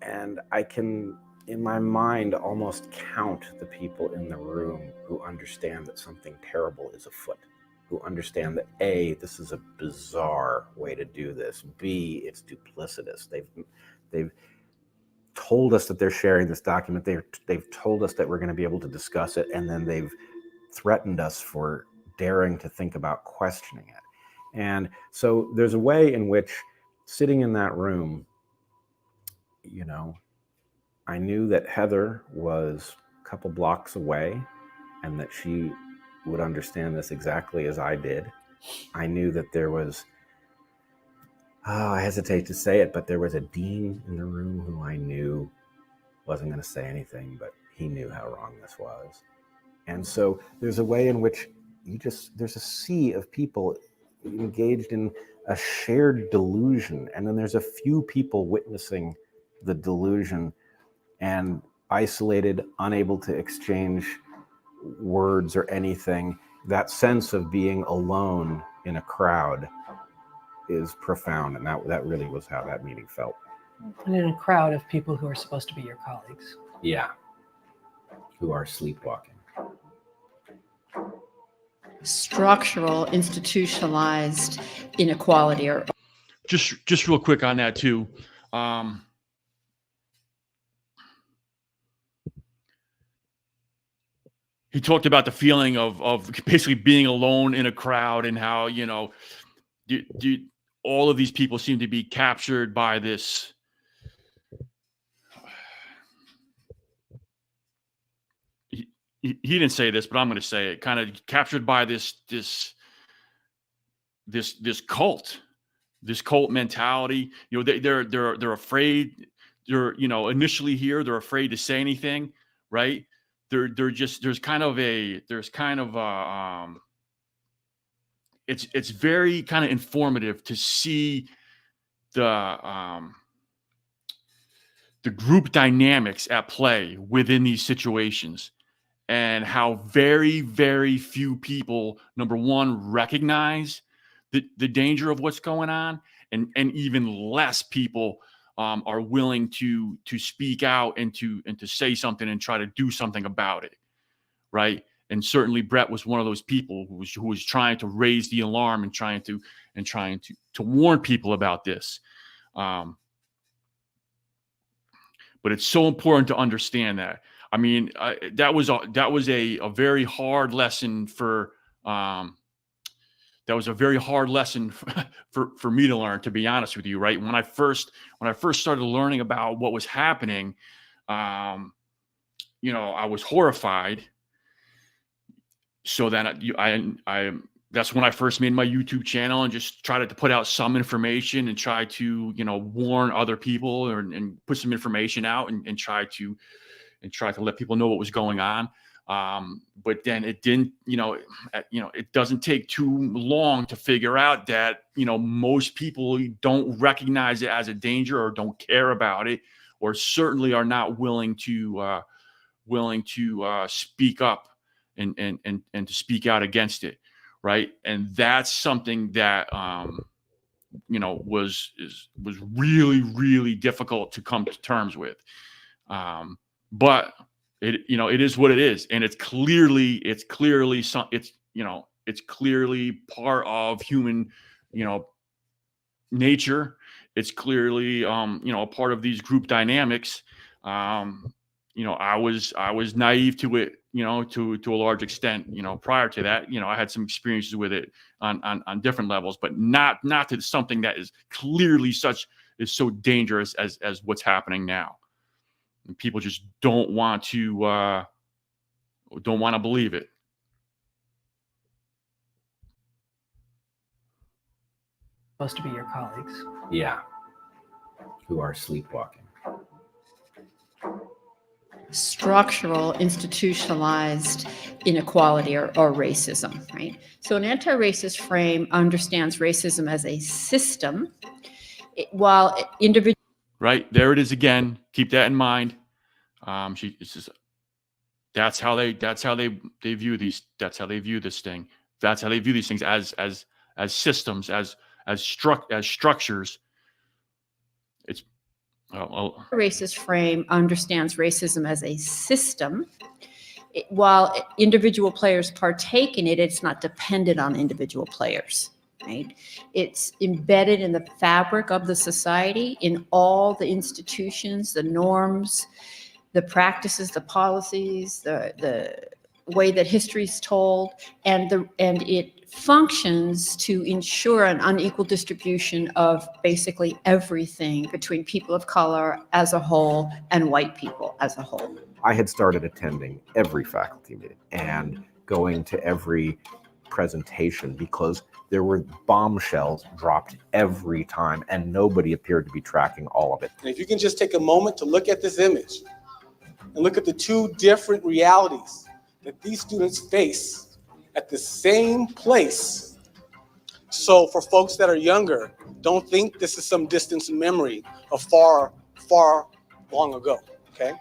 and I can, in my mind, almost count the people in the room who understand that something terrible is afoot, who understand that A, this is a bizarre way to do this, B, it's duplicitous. They've told us that they're sharing this document, they've told us that we're going to be able to discuss it, and then they've threatened us for daring to think about questioning it. And so there's a way in which, sitting in that room, you know, I knew that Heather was a couple blocks away and that she would understand this exactly as I did. I knew that there was, I hesitate to say it, but there was a dean in the room who I knew wasn't going to say anything, but he knew how wrong this was. And so there's a way in which there's a sea of people engaged in a shared delusion, and then there's a few people witnessing the delusion and isolated, unable to exchange words or anything. That sense of being alone in a crowd is profound, and that really was how that meeting felt. And in a crowd of people who are supposed to be your colleagues. Yeah, who are sleepwalking. Structural, institutionalized inequality, or Just real quick on that too. He talked about the feeling of basically being alone in a crowd, and how, you know, all of these people seem to be captured by this. He didn't say this, but I'm going to say it. Kind of captured by this cult mentality. You know, they're afraid. They're, you know, initially here, they're afraid to say anything, right? They're just, it's very kind of informative to see the group dynamics at play within these situations, and how very, very few people, number one, recognize the danger of what's going on, and even less people are willing to speak out and to say something and try to do something about it, right? And certainly Brett was one of those people who was trying to raise the alarm and trying to warn people about this. But it's so important to understand that. I mean, that was a very hard lesson for for me to learn, to be honest with you, right? When I first started learning about what was happening, you know, I was horrified. So then that's when I first made my YouTube channel and just tried to put out some information and try to, you know, warn other people and put some information out and try to let people know what was going on. But then it didn't, it doesn't take too long to figure out that, you know, most people don't recognize it as a danger or don't care about it, or certainly are not willing to speak up and to speak out against it. Right. And that's something that, was really, really difficult to come to terms with. But it is what it is. And it's clearly part of human, nature. It's clearly, a part of these group dynamics. I was naive to it to a large extent, prior to that, I had some experiences with it on different levels, but not to something that is clearly is so dangerous as what's happening now. And people just don't want to believe it. Supposed to be your colleagues. Yeah. Who are sleepwalking. Structural, institutionalized inequality or racism, right? So an anti-racist frame understands racism as a system, while individual. Right, there it is again. Keep that in mind. That's how they view these. That's how they view this thing. That's how they view these things as systems, as structures. It's racist frame understands racism as a system. While individual players partake in it, it's not dependent on individual players, right? It's embedded in the fabric of the society, in all the institutions, the norms, the practices, the policies, the way that history is told, and it functions to ensure an unequal distribution of basically everything between people of color as a whole and white people as a whole. I had started attending every faculty meeting and going to every presentation because there were bombshells dropped every time and nobody appeared to be tracking all of it. And if you can just take a moment to look at this image and look at the two different realities that these students face at the same place. So for folks that are younger, don't think this is some distant memory of far, far long ago, okay?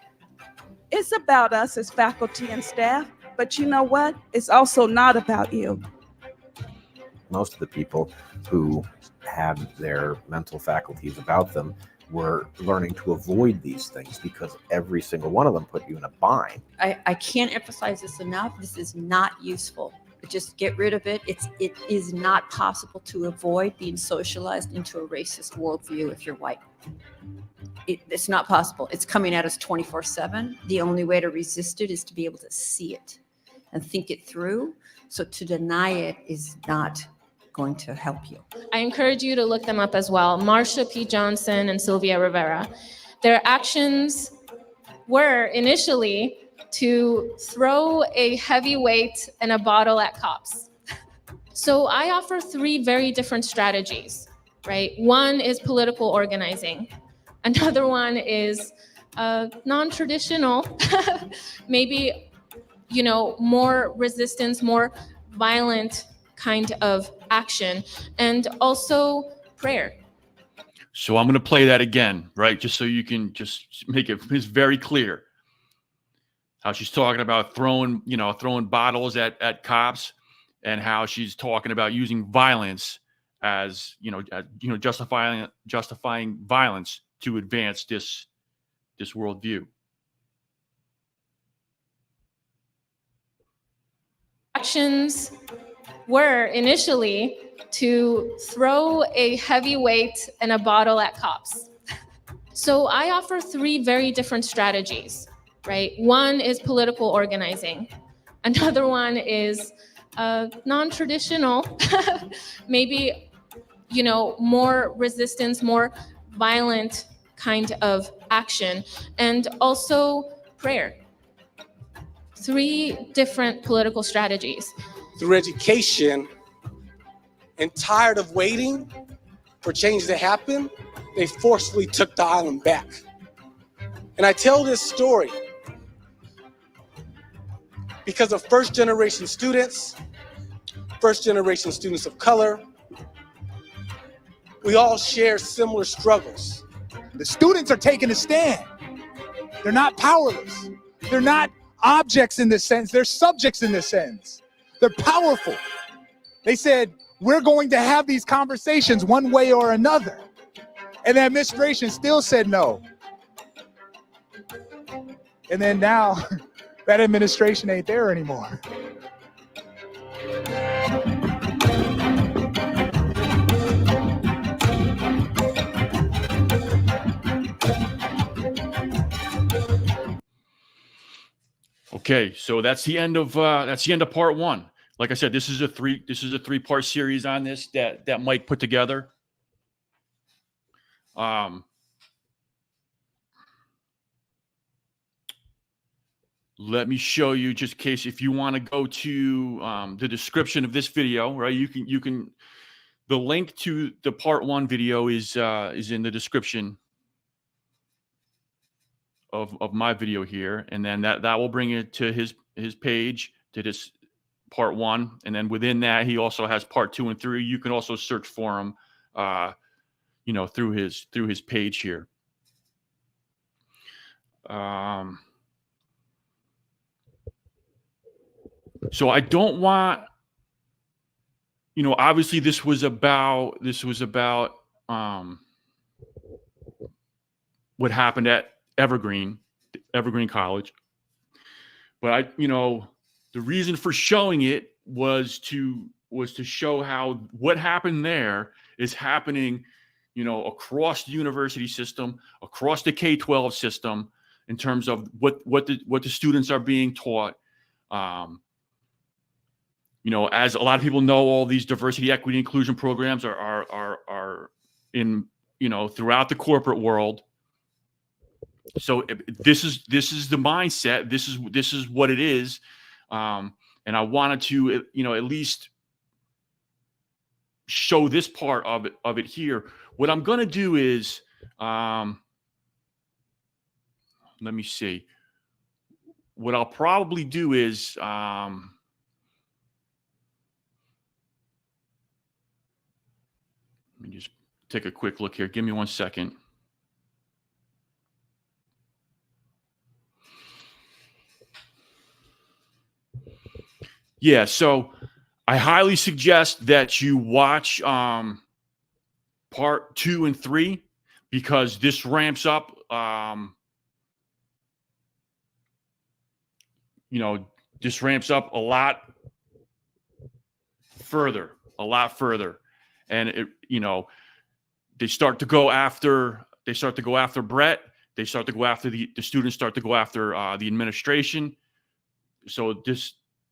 It's about us as faculty and staff, but you know what? It's also not about you. Most of the people who had their mental faculties about them were learning to avoid these things because every single one of them put you in a bind. I can't emphasize this enough. This is not useful. Just get rid of it. It is not possible to avoid being socialized into a racist worldview if you're white. It's not possible. It's coming at us 24/7. The only way to resist it is to be able to see it and think it through. So to deny it is not going to help you. I encourage you to look them up as well. Marsha P. Johnson and Sylvia Rivera. Their actions were initially to throw a heavy weight and a bottle at cops. So I offer three very different strategies, right? One is political organizing. Another one is non-traditional, maybe, more resistance, more violent kind of action, and also prayer. So I'm going to play that again, right? Just so you can just make it very clear. How she's talking about throwing bottles at cops, and how she's talking about using violence as justifying violence to advance this worldview. Actions were initially to throw a heavy weight and a bottle at cops. So I offer three very different strategies, right? One is political organizing. Another one is non-traditional, maybe, more resistance, more violent kind of action, and also prayer. Three different political strategies. Through education, and tired of waiting for change to happen, they forcefully took the island back. And I tell this story because of first-generation students of color. We all share similar struggles. The students are taking a stand. They're not powerless. They're not objects in this sense. They're subjects in this sense. They're powerful. They said, we're going to have these conversations one way or another. And the administration still said no. And then now that administration ain't there anymore. Okay, so that's the end of part one. Like I said, this is a three-part series on this that Mike put together. Let me show you, just in case, if you want to go to the description of this video, right? You can the link to the part one video is in the description of my video here, and then that will bring it to his page, to this part one, and then within that he also has part 2 and 3. You can also search for him, through his page here. So I don't want, obviously this was about what happened at Evergreen College. But the reason for showing it was to show how what happened there is happening, across the university system, across the K-12 system, in terms of what the students are being taught. As a lot of people know, all these diversity, equity, inclusion programs are in, throughout the corporate world. So this is the mindset. This is what it is. And I wanted to, at least show this part of it here. What I'm going to do is, let me see. What I'll probably do is, let me just take a quick look here. Give me 1 second. Yeah, so I highly suggest that you watch part 2 and 3, because this ramps up, this ramps up a lot further. And they start to go after Brett. They start to go after the students start to go after the administration. So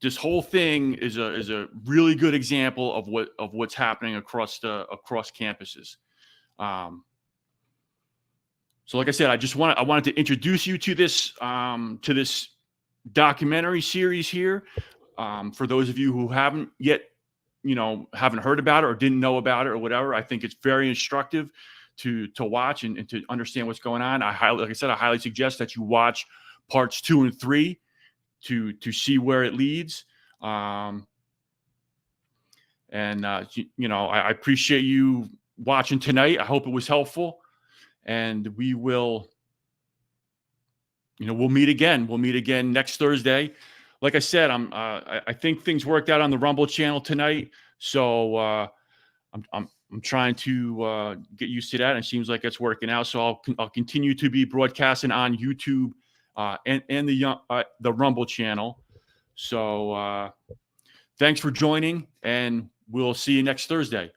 this whole thing is a really good example of what's happening across campuses. So like I said, I wanted to introduce you to this documentary series here. For those of you who haven't yet, haven't heard about it or didn't know about it or whatever, I think it's very instructive to watch and to understand what's going on. I highly suggest that you watch parts 2 and 3 to see where it leads. I appreciate you watching tonight. I hope it was helpful, and we will, we'll meet again. We'll meet again next Thursday. Like I said, I think things worked out on the Rumble channel tonight, so I'm trying to get used to that. And it seems like it's working out. So I'll continue to be broadcasting on YouTube and the Rumble channel. So thanks for joining, and we'll see you next Thursday.